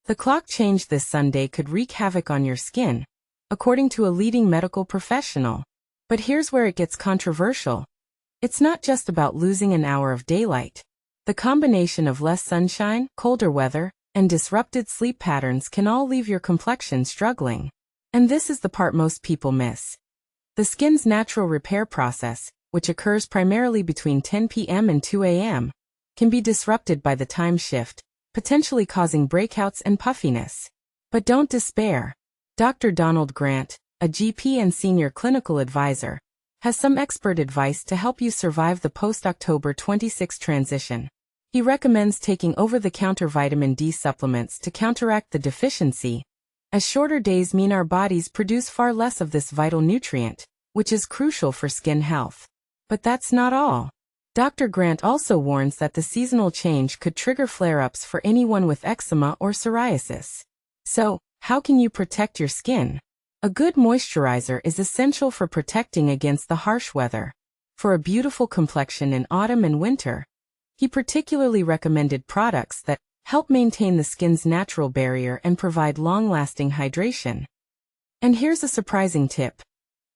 The clock change this Sunday could wreak havoc on your skin, according to a leading medical professional. But here's where it gets controversial. It's not just about losing an hour of daylight. The combination of less sunshine, colder weather, and disrupted sleep patterns can all leave your complexion struggling. And this is the part most people miss. The skin's natural repair process, which occurs primarily between 10 p.m. and 2 a.m., can be disrupted by the time shift, potentially causing breakouts and puffiness. But don't despair. Dr. Donald Grant, a GP and senior clinical advisor, has some expert advice to help you survive the post-October 26 transition. He recommends taking over-the-counter vitamin D supplements to counteract the deficiency, as shorter days mean our bodies produce far less of this vital nutrient, which is crucial for skin health. But that's not all. Dr. Grant also warns that the seasonal change could trigger flare-ups for anyone with eczema or psoriasis. So, how can you protect your skin? A good moisturizer is essential for protecting against the harsh weather. For a beautiful complexion in autumn and winter, he particularly recommended products that help maintain the skin's natural barrier and provide long-lasting hydration. And here's a surprising tip.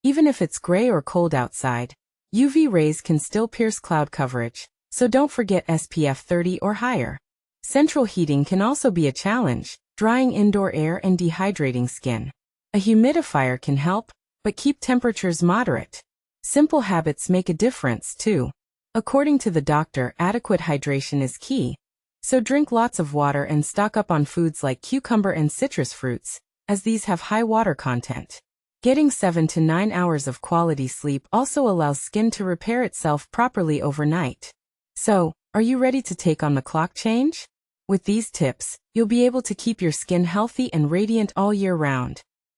Even if it's gray or cold outside, UV rays can still pierce cloud coverage, so don't forget SPF 30 or higher. Central heating can also be a challenge, drying indoor air and dehydrating skin. A humidifier can help, but keep temperatures moderate. Simple habits make a difference too. According to the doctor, adequate hydration is key. So drink lots of water and stock up on foods like cucumber and citrus fruits, as these have high water content. Getting 7 to 9 hours of quality sleep also allows skin to repair itself properly overnight. So, are you ready to take on the clock change? With these tips, you'll be able to keep your skin healthy and radiant all year round.